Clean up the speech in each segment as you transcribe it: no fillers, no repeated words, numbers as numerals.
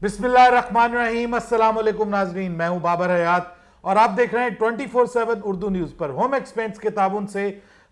बिस्मिल्लाहिर्रहमानिर्रहीम, अस्सलाम वालेकुम नाज़रीन। मैं हूं बाबर हयात और आप देख रहे हैं 24/7 उर्दू न्यूज पर होम एक्सपेंस के ताबुन से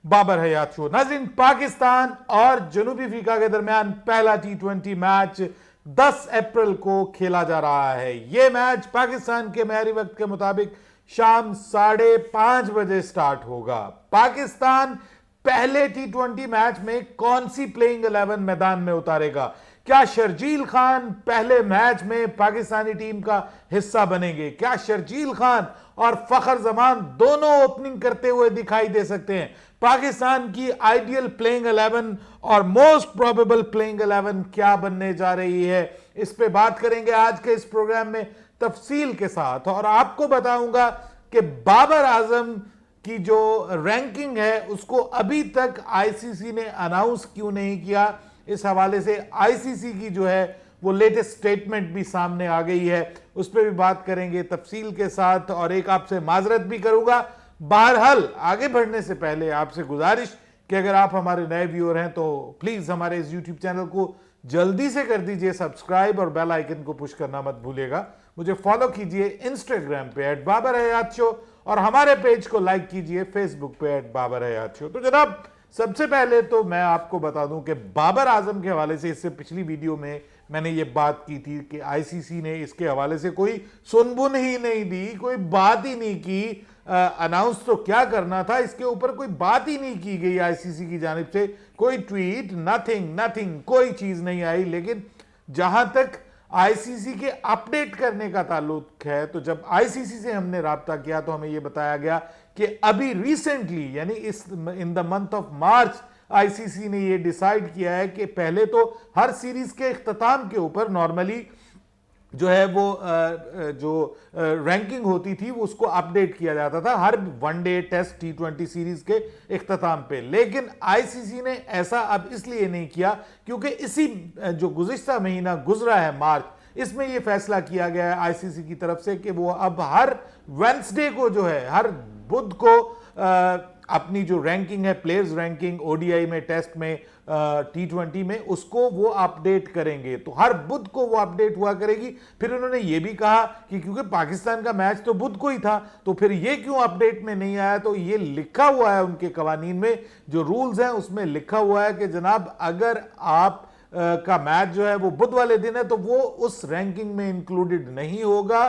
बाबर हयात शो। नाज़रीन, पाकिस्तान और जनूबी अफ्रीका के दरमियान पहला T20 मैच 10 अप्रैल को खेला जा रहा है। यह मैच पाकिस्तान के महरी वक्त के मुताबिक शाम 5:30 बजे स्टार्ट होगा। पाकिस्तान पहले T20 मैच में कौन सी प्लेइंग 11 मैदान में उतारेगा? क्या शर्जील खान पहले मैच में पाकिस्तानी टीम का हिस्सा बनेंगे? क्या शर्जील खान और फखर जमान दोनों ओपनिंग करते हुए दिखाई दे सकते हैं? पाकिस्तान की आइडियल प्लेइंग 11 और मोस्ट प्रोबेबल प्लेइंग 11 क्या बनने जा रही है, इस पे बात करेंगे आज के इस प्रोग्राम में तफसील के साथ। और आपको बताऊंगा कि बाबर आजम की जो रैंकिंग है उसको अभी तक आईसीसी ने अनाउंस क्यों नहीं किया। इस हवाले से आईसीसी की जो है वो लेटेस्ट स्टेटमेंट भी सामने आ गई है, उस पर भी बात करेंगे तफसील के साथ। और एक आपसे माजरत भी करूंगा। बहरहाल आगे बढ़ने से पहले आपसे गुजारिश कि अगर आप हमारे नए व्यूअर हैं तो प्लीज हमारे इस यूट्यूब चैनल को जल्दी से कर दीजिए सब्सक्राइब और बेल आइकन को पुश करना मत भूलिएगा। मुझे फॉलो कीजिए इंस्टाग्राम पे @बाबर-हयात-शो और हमारे पेज को लाइक कीजिए फेसबुक पे @बाबर-हयात-शो। तो जनाब, सबसे पहले तो मैं आपको बता दूं कि बाबर आजम के हवाले से इससे पिछली वीडियो में मैंने ये बात की थी कि आईसीसी ने इसके हवाले से कोई सुनबुन ही नहीं दी, कोई बात ही नहीं की। अनाउंस तो क्या करना था, इसके ऊपर कोई बात ही नहीं की गई आईसीसी की जानिब से। कोई ट्वीट, नथिंग, कोई चीज नहीं आई। लेकिन जहां तक आईसीसी के अपडेट करने का ताल्लुक है, तो जब आईसीसी से हमने राब्ता किया तो हमें यह बताया गया कि अभी रिसेंटली यानी in the month of March ICC ने यह डिसाइड किया है कि पहले तो हर सीरीज के इख्तिताम के ऊपर नॉर्मली जो है वो जो रैंकिंग होती थी वो उसको अपडेट किया जाता था हर वनडे टेस्ट T20 सीरीज के इख्तिताम पे। लेकिन आईसीसी ने ऐसा अब इसलिए नहीं किया क्योंकि इसी जो गुज़िश्ता महीना गुजरा है मार्च, इसमें यह फैसला किया गया है आईसीसी की तरफ से कि वो अब हर वेडनेसडे को जो है, हर बुध को अपनी जो रैंकिंग है, प्लेयर्स रैंकिंग ओडीआई में, टेस्ट में, T20 में, उसको वो अपडेट करेंगे। तो हर बुध को वो अपडेट हुआ करेगी। फिर उन्होंने ये भी कहा कि क्योंकि पाकिस्तान का मैच तो बुध को ही था तो फिर ये क्यों अपडेट में नहीं आया। तो ये लिखा हुआ है उनके कवानीन में, जो रूल्स हैं उसमें लिखा हुआ है कि जनाब अगर आप का मैच जो है वो बुध वाले दिन है तो वो उस रैंकिंग में इंक्लूडेड नहीं होगा।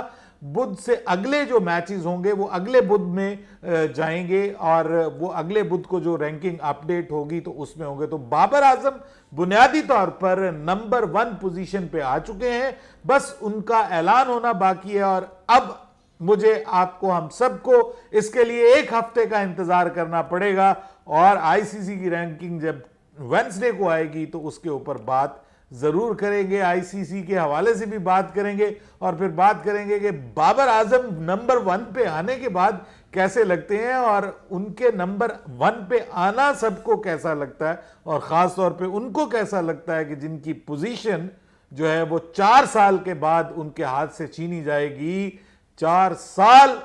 बुध से अगले जो मैचेस होंगे वो अगले बुध में जाएंगे और वो अगले बुध को जो रैंकिंग अपडेट होगी तो उसमें होंगे। तो बाबर आजम बुनियादी तौर पर नंबर 1 पोजीशन पे आ चुके हैं, बस उनका ऐलान होना बाकी है। और अब मुझे, आपको, हम सबको इसके लिए 1 हफ्ते का इंतजार करना पड़ेगा और आईसीसी की रैंकिंग जब वेडनेसडे को आएगी तो उसके ऊपर बात जरूर करेंगे। आईसीसी के हवाले से भी बात करेंगे और फिर बात करेंगे कि बाबर आजम नंबर 1 पे आने के बाद कैसे लगते हैं और उनके नंबर 1 पे आना सबको कैसा लगता है और खास तौर पे उनको कैसा लगता है कि जिनकी पोजीशन जो है वो 4 साल के बाद उनके हाथ से छीनी जाएगी। 4 साल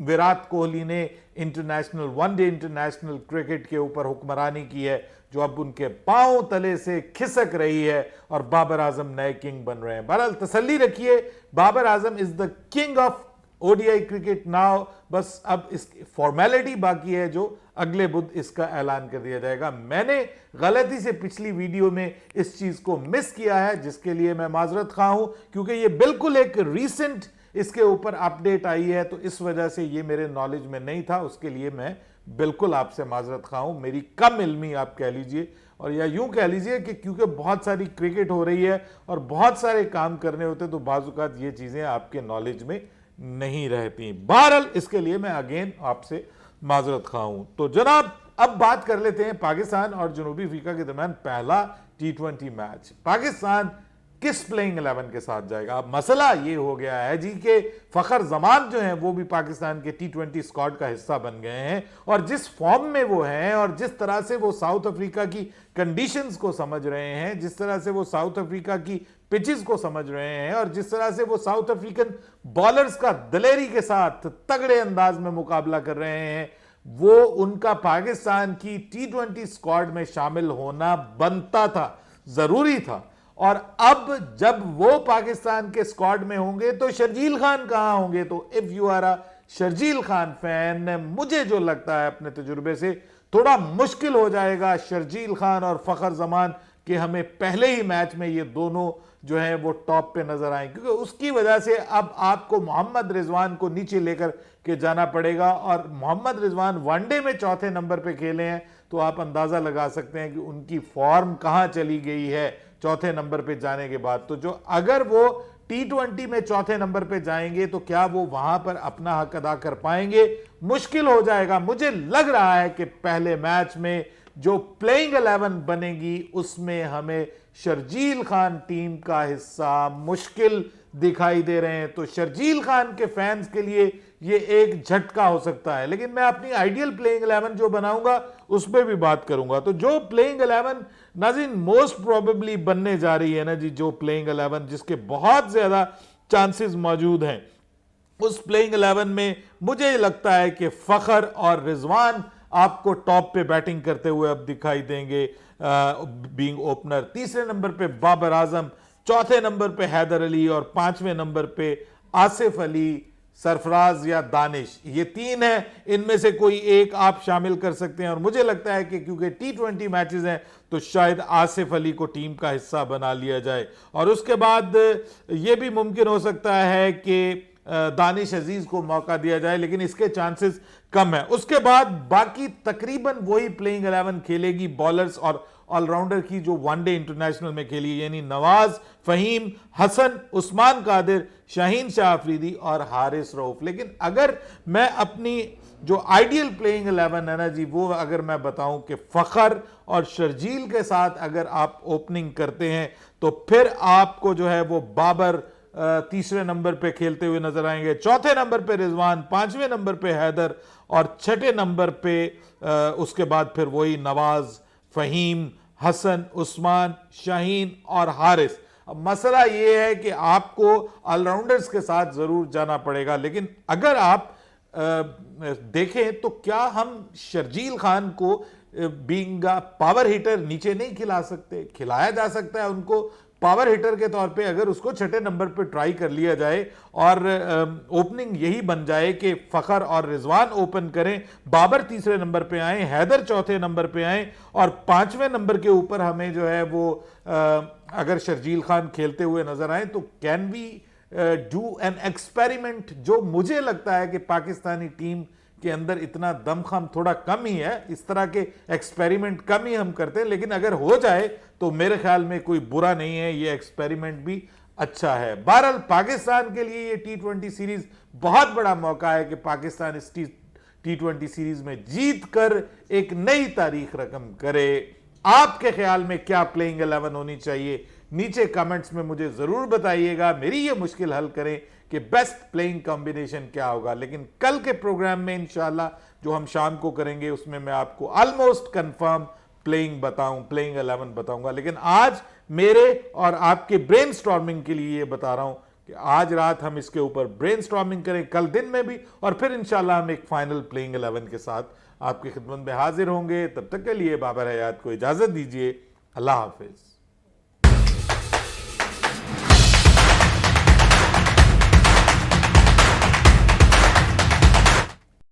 विराट कोहली ने इंटरनेशनल, वनडे इंटरनेशनल क्रिकेट के ऊपर हुक्मरानी की है, जो अब उनके पांव तले से खिसक रही है और बाबर आजम नए किंग बन रहे हैं। बहरहाल तसल्ली रखिए, Babar Azam is the king of ODI cricket now. बस अब इसकी फॉर्मेलिटी बाकी है, जो अगले बुध इसका ऐलान कर दिया जाएगा। मैंने गलती से पिछली वीडियो में इस चीज को मिस किया है, जिसके लिए मैं माजरत खा हूं, क्योंकि ये बिल्कुल एक रीसेंट इसके ऊपर अपडेट आई है, तो इस वजह से ये मेरे नॉलेज में नहीं था। उसके लिए मैं बिल्कुल आपसे माजरत खा हूं, मेरी कम इल्मी आप कह लीजिए, और या यूं कह लीजिए कि क्योंकि बहुत सारी क्रिकेट हो रही है और बहुत सारे काम करने होते तो बाजुकात ये चीजें आपके नॉलेज में नहीं रहती। बहरहाल इसके लिए मैं अगेन आपसे माजरत खा हूं। तो जनाब, अब बात कर लेते हैं पाकिस्तान और जनूबी अफ्रीका के दरमियान पहला T20 मैच। पाकिस्तान किस प्लेइंग 11 के साथ जाएगा? अब मसला ये हो गया है जी कि फखर जमान जो हैं वो भी पाकिस्तान के T20 स्क्वाड का हिस्सा बन गए हैं, और जिस फॉर्म में वो हैं और जिस तरह से वो साउथ अफ्रीका की कंडीशंस को समझ रहे हैं, जिस तरह से वो साउथ अफ्रीका की पिचेस को समझ रहे हैं और जिस तरह से वो साउथ अफ्रीकन बॉलर्स का दलेरी के साथ तगड़े अंदाज में मुकाबला कर रहे हैं, वो उनका पाकिस्तान की T20 स्क्वाड में शामिल होना बनता था, जरूरी था। और अब जब वो पाकिस्तान के स्क्वाड में होंगे तो शर्जील खान कहां होंगे? तो if you are a Sharjeel Khan fan, मुझे जो लगता है अपने तजुर्बे से थोड़ा मुश्किल हो जाएगा शर्जील खान और फखर जमान कि हमें पहले ही मैच में ये दोनों जो है वो टॉप पे नजर आए, क्योंकि उसकी वजह से अब आपको मोहम्मद रिजवान को नीचे लेकर के जाना पड़ेगा। और मोहम्मद रिजवान वनडे में चौथे नंबर पे खेले हैं, तो आप अंदाजा लगा सकते हैं कि उनकी फॉर्म कहां चली गई है चौथे नंबर पे जाने के बाद। तो जो अगर वो T20 में चौथे नंबर पे जाएंगे तो क्या वो वहां पर अपना हक अदा कर पाएंगे? मुश्किल हो जाएगा। मुझे लग रहा है कि पहले मैच में जो प्लेइंग 11 बनेगी उसमें हमें शर्जील खान टीम का हिस्सा मुश्किल दिखाई दे रहे हैं। तो शर्जील खान के फैंस के लिए ये एक झटका हो सकता है, लेकिन मैं अपनी आइडियल प्लेइंग 11 जो बनाऊंगा उस पर भी बात करूंगा। तो जो प्लेइंग 11 नाज़रीन मोस्ट प्रोबेबली बनने जा रही है ना जी, जो प्लेइंग 11 जिसके बहुत ज्यादा चांसेस मौजूद हैं, उस प्लेइंग 11 में मुझे लगता है कि फखर और रिजवान आपको टॉप पे बैटिंग करते हुए अब दिखाई देंगे बीइंग ओपनर। तीसरे नंबर पे बाबर आजम, चौथे नंबर पे हैदर अली और पांचवें नंबर पे आसिफ अली, सरफराज या दानिश। ये तीन है, इनमें से कोई एक आप शामिल कर सकते हैं। और मुझे लगता है कि क्योंकि T20 मैचेस हैं तो शायद आसिफ अली को टीम का हिस्सा बना लिया जाए। और उसके बाद ये भी मुमकिन हो सकता है कि दानिश अजीज को मौका दिया जाए, लेकिन इसके चांसेस कम है। उसके बाद बाकी तकरीबन वही प्लेइंग 11 खेलेगी बॉलर्स और ऑलराउंडर की जो वनडे इंटरनेशनल में खेली, यानी नवाज, फहीम, हसन, उस्मान कादिर, शाहीन शाह अफरीदी और हारिस रऊफ। लेकिन अगर मैं अपनी जो आइडियल प्लेइंग 11 है ना जी, वो अगर मैं बताऊं कि फखर और शर्जील के साथ अगर आप ओपनिंग करते हैं तो फिर आपको जो है वो बाबर तीसरे नंबर पे खेलते हुए नजर आएंगे, चौथे नंबर पे रिजवान, पांचवें नंबर पे हैदर और छठे नंबर पे उसके बाद फिर वही नवाज, फहीम, हसन, उस्मान, शाहीन और हारिस। अब मसला ये है कि आपको ऑलराउंडर्स के साथ जरूर जाना पड़ेगा, लेकिन अगर आप देखें तो क्या हम शर्जील खान को बीइंग पावर हिटर नीचे नहीं खिला सकते? खिलाया जा सकता है उनको पावर हिटर के तौर पे, अगर उसको छठे नंबर पे ट्राई कर लिया जाए और ओपनिंग यही बन जाए कि फखर और रिजवान ओपन करें, बाबर तीसरे नंबर पे आए, हैदर चौथे नंबर पे आए और पांचवें नंबर के ऊपर हमें जो है वो अगर शर्जील खान खेलते हुए नजर आए, तो can we do an experiment. जो मुझे लगता है कि पाकिस्तानी टीम के अंदर इतना दमखम थोड़ा कम ही है, इस तरह के एक्सपेरिमेंट कम ही हम करते हैं, लेकिन अगर हो जाए तो मेरे ख्याल में कोई बुरा नहीं है, ये एक्सपेरिमेंट भी अच्छा है। बहरहाल पाकिस्तान के लिए ये T20 सीरीज बहुत बड़ा मौका है कि पाकिस्तान इस T20 सीरीज में जीत कर एक नई तारीख रकम करे। आपके ख्याल में क्या प्लेइंग 11 होनी चाहिए? नीचे कमेंट्स में मुझे जरूर बताइएगा, मेरी ये मुश्किल हल करें कि बेस्ट प्लेइंग कॉम्बिनेशन क्या होगा। लेकिन कल के प्रोग्राम में इंशाल्लाह जो हम शाम को करेंगे उसमें मैं आपको ऑलमोस्ट कंफर्म प्लेइंग 11 बताऊंगा। लेकिन आज मेरे और आपके ब्रेनस्टॉर्मिंग के लिए ये बता रहा हूं कि आज रात हम इसके ऊपर ब्रेनस्टॉर्मिंग करें, कल दिन में भी, और फिर इंशाल्लाह हम एक फाइनल प्लेइंग 11 के साथ आपकी खिदमत में हाजिर होंगे। तब तक के लिए बाबर हयात को इजाजत दीजिए। अल्लाह हाफिज।